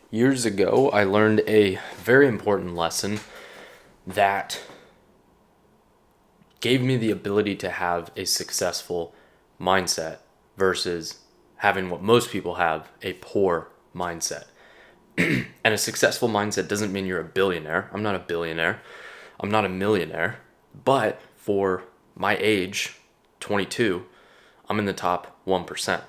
Years ago, I learned a very important lesson that gave me the ability to have a successful mindset versus having what most people have, a poor mindset. And a successful mindset doesn't mean you're a billionaire. I'm not a billionaire. I'm not a millionaire. But for my age, 22, I'm in the top 1%.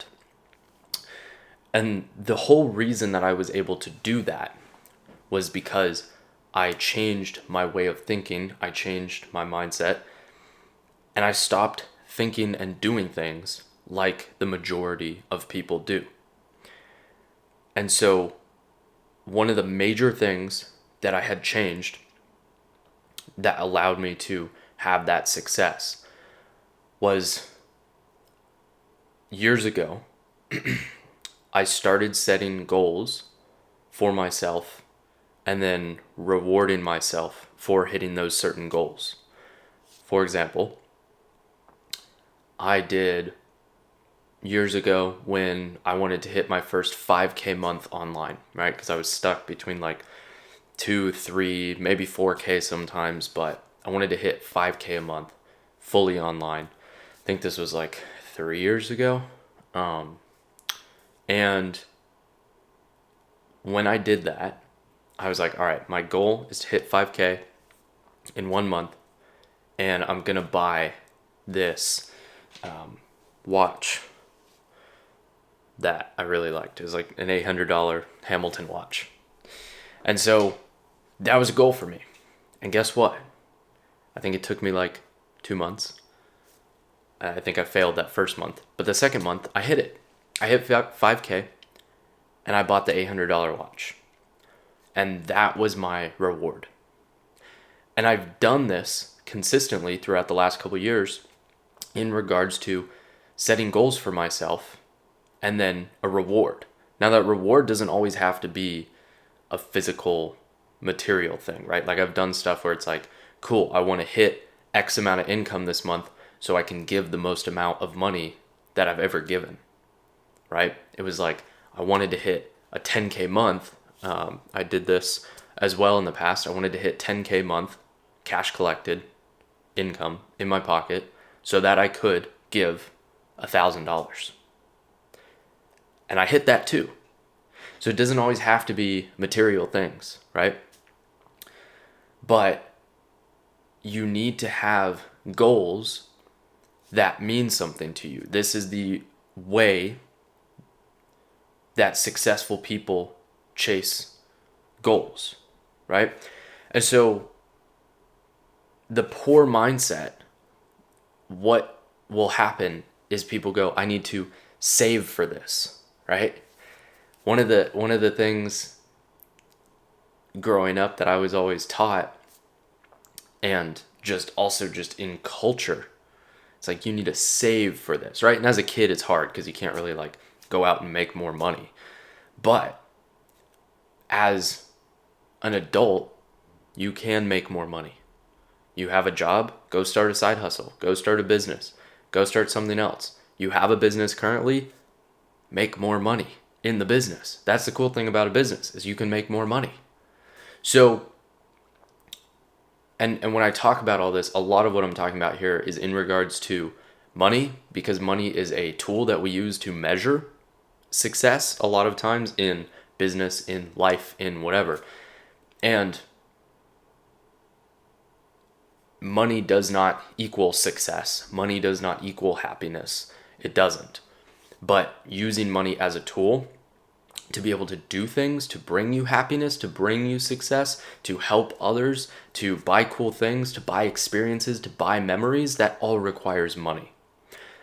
And the whole reason that I was able to do that was because I changed my way of thinking, I changed my mindset, and I stopped thinking and doing things like the majority of people do. And so, one of the major things that I had changed that allowed me to have that success was years ago, I started setting goals for myself and then rewarding myself for hitting those certain goals. For example, I did years ago when I wanted to hit my first 5K month online, right? Because I was stuck between like 2, 3, maybe 4K sometimes, but I wanted to hit 5K a month fully online. I think this was like 3 years ago. And when I did that, I was like, all right, my goal is to hit 5K in 1 month, and I'm going to buy this watch that I really liked. It was like an $800 Hamilton watch. And so that was a goal for me. And guess what? I think it took me like 2 months. I think I failed that first month. But the second month, I hit it. I hit 5K and I bought the $800 watch. And that was my reward. And I've done this consistently throughout the last couple of years in regards to setting goals for myself and then a reward. Now, that reward doesn't always have to be a physical material thing, right? Like I've done stuff where it's like, cool, I want to hit X amount of income this month so I can give the most amount of money that I've ever given, right? It was like I wanted to hit a 10K month. I did this as well in the past. I wanted to hit 10K month cash collected income in my pocket so that I could give $1,000. And I hit that too. So it doesn't always have to be material things, right? But you need to have goals that mean something to you. This is the way that successful people chase goals, right? And so the poor mindset, what will happen is people go, I need to save for this, right? One of the things growing up that I was always taught, and just in culture, it's like you need to save for this, right? And as a kid it's hard because you can't really like go out and make more money. But as an adult, you can make more money. You have a job, go start a side hustle, go start a business, go start something else. You have a business currently, make more money in the business. That's the cool thing about a business, is you can make more money. So, and when I talk about all this, a lot of what I'm talking about here is in regards to money, because money is a tool that we use to measure success a lot of times in business, in life, in whatever. And money does not equal success. Money does not equal happiness. It doesn't. But using money as a tool to be able to do things, to bring you happiness, to bring you success, to help others, to buy cool things, to buy experiences, to buy memories, that all requires money.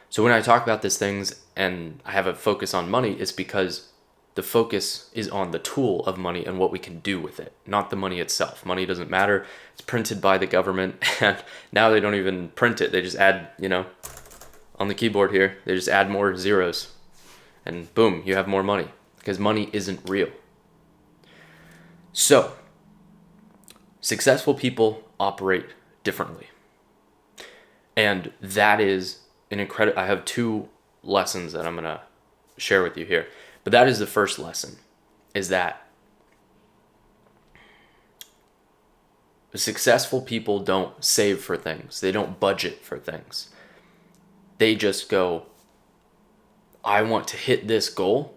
So when I talk about these things and I have a focus on money, it's because the focus is on the tool of money and what we can do with it, not the money itself. Money doesn't matter. It's printed by the government, and now they don't even print it. They just add, on the keyboard here, they just add more zeros, and boom, you have more money, because money isn't real. So, successful people operate differently. And that is an incredible, I have two lessons that I'm going to share with you here. But that is the first lesson, is that Successful people don't save for things. They don't budget for things. They just go, I want to hit this goal,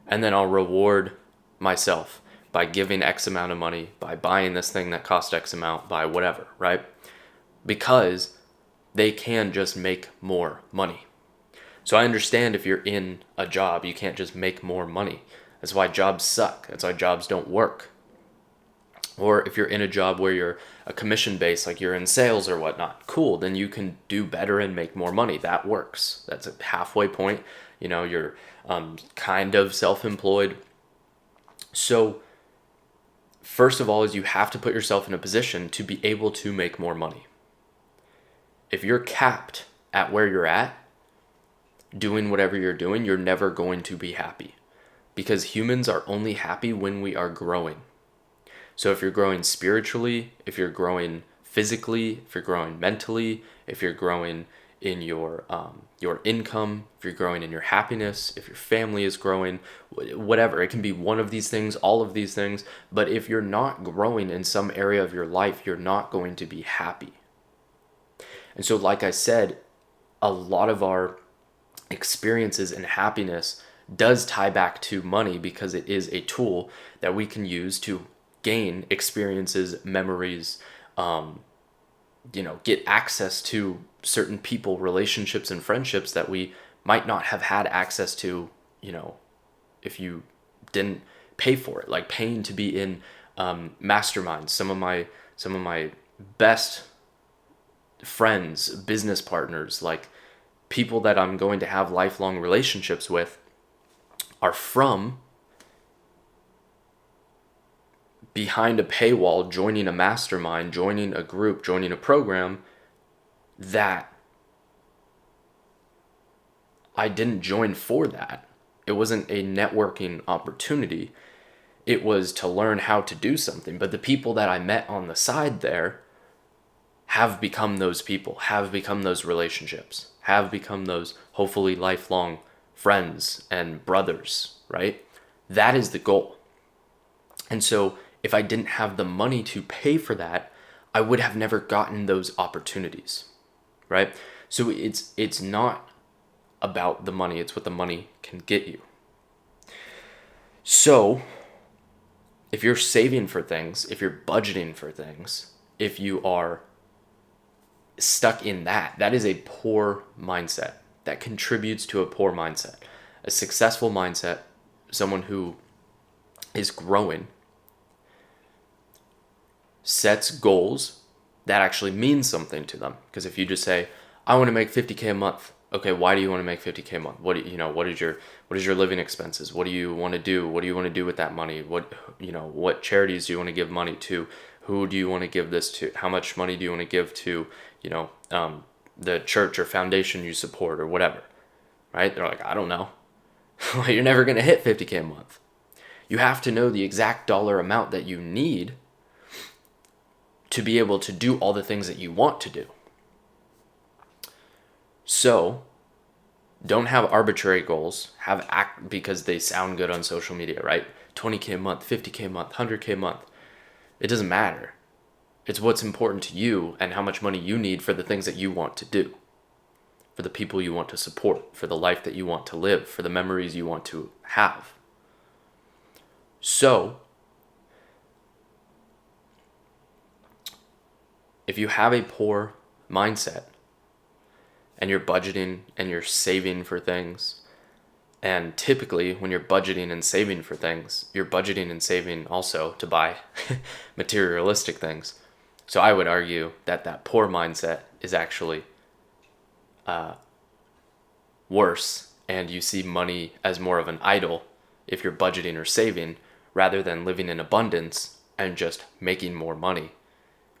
and then I'll reward myself by giving X amount of money, by buying this thing that cost X amount, by whatever, right? Because they can just make more money. So I understand if you're in a job, you can't just make more money. That's why jobs suck. That's why jobs don't work. Or if you're in a job where you're a commission based, like you're in sales or whatnot, cool, then you can do better and make more money. That works. That's a halfway point. You're kind of self-employed. So first of all is you have to put yourself in a position to be able to make more money. If you're capped at where you're at, doing whatever you're doing, you're never going to be happy, because humans are only happy when we are growing. So if you're growing spiritually, if you're growing physically, if you're growing mentally, if you're growing in your income, if you're growing in your happiness, if your family is growing, whatever, it can be one of these things, all of these things. But if you're not growing in some area of your life, you're not going to be happy. And so, like I said, a lot of our experiences and happiness does tie back to money, because it is a tool that we can use to gain experiences, memories, get access to certain people, relationships, and friendships that we might not have had access to, if you didn't pay for it. Like paying to be in masterminds. Some of my best friends, business partners, like people that I'm going to have lifelong relationships with, are from behind a paywall, joining a mastermind, joining a group, joining a program that I didn't join for that. It wasn't a networking opportunity. It was to learn how to do something. But the people that I met on the side there have become those people, have become those relationships, have become those hopefully lifelong friends and brothers, right? That is the goal. And so if I didn't have the money to pay for that, I would have never gotten those opportunities, right? So it's not about the money, it's what the money can get you. So if you're saving for things, if you're budgeting for things, if you are stuck in that is a poor mindset. That contributes to a poor mindset. A successful mindset, someone who is growing, sets goals that actually mean something to them. Because if you just say, I want to make 50K a month. Okay, why do you want to make 50K a month? What is your living expenses? What do you want to do? What do you want to do with that money? What charities do you want to give money to? Who do you want to give this to? How much money do you want to give to, the church or foundation you support or whatever, right? They're like, I don't know. Well, you're never going to hit 50K a month. You have to know the exact dollar amount that you need to be able to do all the things that you want to do. So don't have arbitrary goals, because they sound good on social media, right? 20K a month, 50K a month, 100K a month. It doesn't matter. It's what's important to you and how much money you need for the things that you want to do, for the people you want to support, for the life that you want to live, for the memories you want to have. So if you have a poor mindset and you're budgeting and you're saving for things, and typically when you're budgeting and saving for things, you're budgeting and saving also to buy materialistic things. So I would argue that poor mindset is actually worse, and you see money as more of an idol if you're budgeting or saving, rather than living in abundance and just making more money.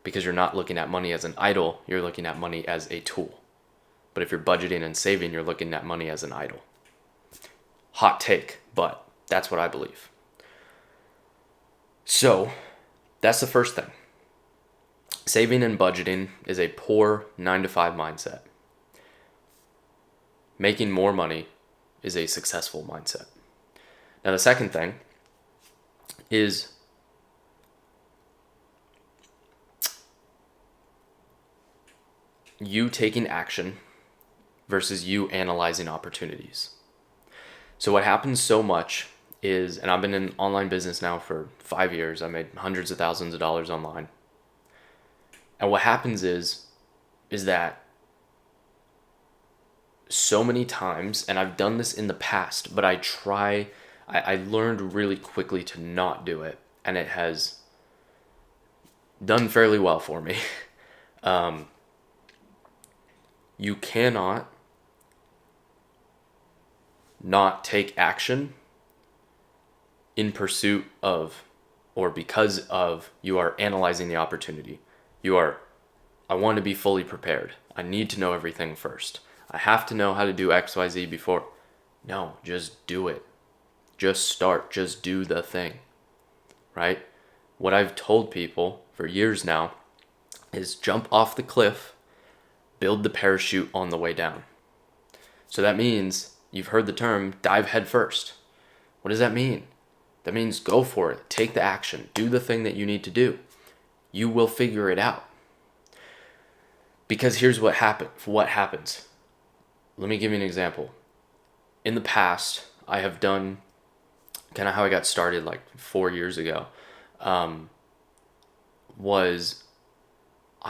Because you're not looking at money as an idol, you're looking at money as a tool. But if you're budgeting and saving, you're looking at money as an idol. Hot take, but that's what I believe. So that's the first thing. Saving and budgeting is a poor 9-to-5 mindset. Making more money is a successful mindset. Now the second thing is you taking action versus you analyzing opportunities. So what happens so much is, and I've been in online business now for 5 years, I made hundreds of thousands of dollars online. And what happens is that so many times, and I've done this in the past, but I learned really quickly to not do it, and it has done fairly well for me. You cannot not take action in pursuit of or because of you are analyzing the opportunity. I want to be fully prepared. I need to know everything first. I have to know how to do XYZ before. No, just do it. Just start. Just do the thing. Right? What I've told people for years now is jump off the cliff, build the parachute on the way down. So that means, you've heard the term, dive head first. What does that mean? That means go for it. Take the action. Do the thing that you need to do. You will figure it out. Because here's what happens. Let me give you an example. In the past, I have done kind of how I got started like 4 years ago. I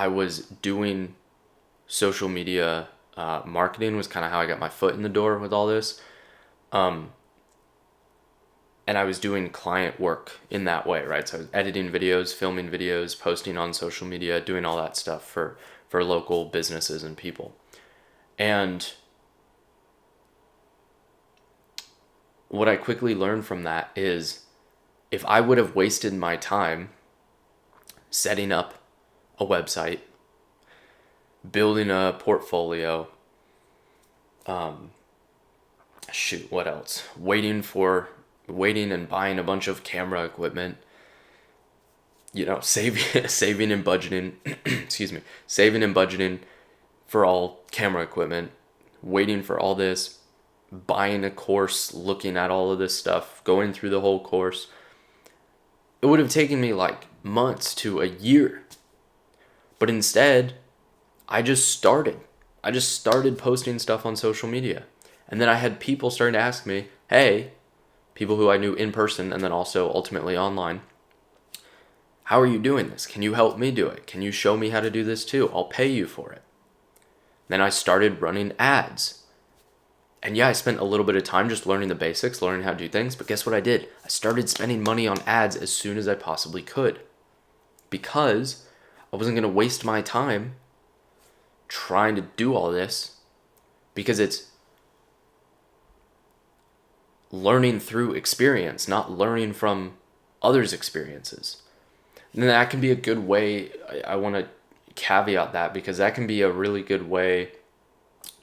was doing social media marketing was kind of how I got my foot in the door with all this. And I was doing client work in that way, right? So I was editing videos, filming videos, posting on social media, doing all that stuff for local businesses and people. And what I quickly learned from that is, if I would have wasted my time setting up a website, building a portfolio, what else? Waiting and buying a bunch of camera equipment, saving and budgeting, saving and budgeting for all camera equipment, waiting for all this, buying a course, looking at all of this stuff, going through the whole course. It would have taken me like months to a year. But instead, I just started posting stuff on social media. And then I had people starting to ask me, hey, people who I knew in person and then also ultimately online, how are you doing this? Can you help me do it? Can you show me how to do this too? I'll pay you for it. Then I started running ads. And yeah, I spent a little bit of time just learning the basics, learning how to do things. But guess what I did? I started spending money on ads as soon as I possibly could. Because I wasn't going to waste my time trying to do all this. Because it's learning through experience, not learning from others' experiences. And that can be a good way. I want to caveat that, because that can be a really good way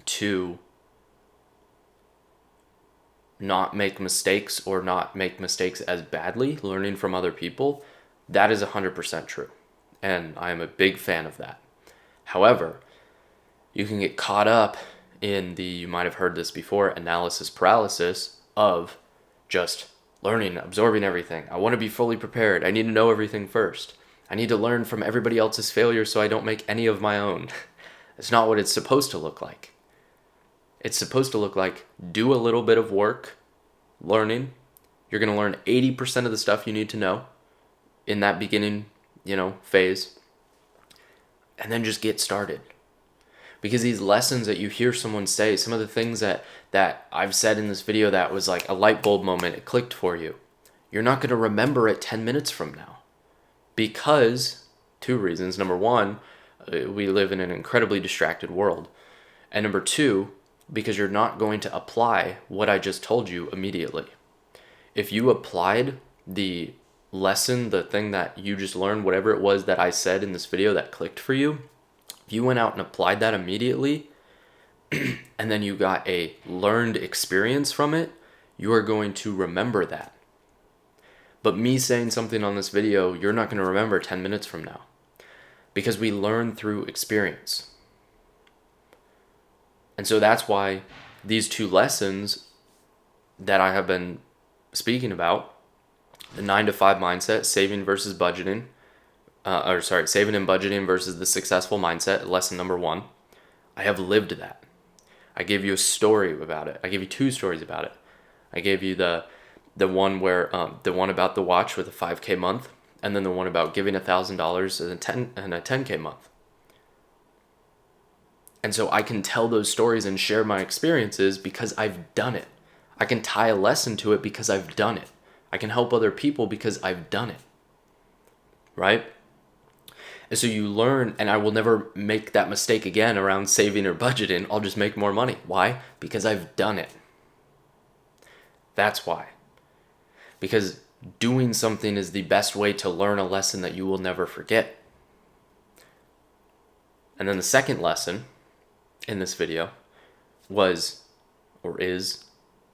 to not make mistakes, or not make mistakes as badly, learning from other people. That is 100% true. And I am a big fan of that. However, you can get caught up in you might have heard this before, analysis paralysis of just learning, absorbing everything. I want to be fully prepared. I need to know everything first. I need to learn from everybody else's failures so I don't make any of my own. It's not what it's supposed to look like. It's supposed to look like, do a little bit of work, learning. You're going to learn 80% of the stuff you need to know in that beginning, phase. And then just get started. Because these lessons that you hear someone say, some of the things that I've said in this video that was like a light bulb moment, it clicked for you. You're not going to remember it 10 minutes from now. Because, 2 reasons. Number 1, we live in an incredibly distracted world. And number 2, because you're not going to apply what I just told you immediately. If you applied the lesson, the thing that you just learned, whatever it was that I said in this video that clicked for you, if you went out and applied that immediately, and then you got a learned experience from it, you are going to remember that. But me saying something on this video, you're not going to remember 10 minutes from now. Because we learn through experience. And so that's why these 2 lessons that I have been speaking about, the 9 to 5 mindset, saving versus budgeting, saving and budgeting versus the successful mindset, lesson number 1. I have lived that. I gave you a story about it. I gave you two stories about it. I gave you the one where the one about the watch with a 5K month, and then the one about giving $1,000 and a 10K month. And so I can tell those stories and share my experiences because I've done it. I can tie a lesson to it because I've done it. I can help other people because I've done it. Right? And so you learn, and I will never make that mistake again around saving or budgeting. I'll just make more money. Why? Because I've done it. That's why. Because doing something is the best way to learn a lesson that you will never forget. And then the second lesson in this video was, or is,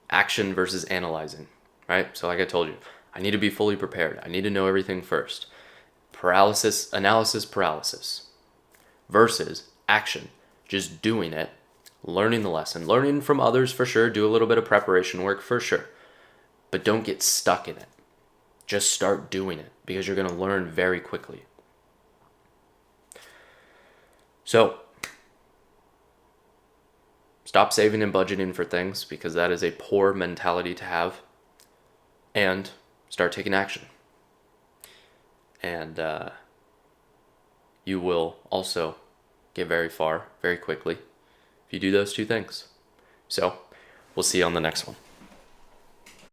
action versus analyzing, right? So like I told you, I need to be fully prepared. I need to know everything first. Analysis paralysis versus action, just doing it, learning the lesson, learning from others for sure, do a little bit of preparation work for sure, but don't get stuck in it. Just start doing it because you're going to learn very quickly. So stop saving and budgeting for things because that is a poor mentality to have, and start taking action. And you will also get very far very quickly if you do those two things. So we'll see you on the next one.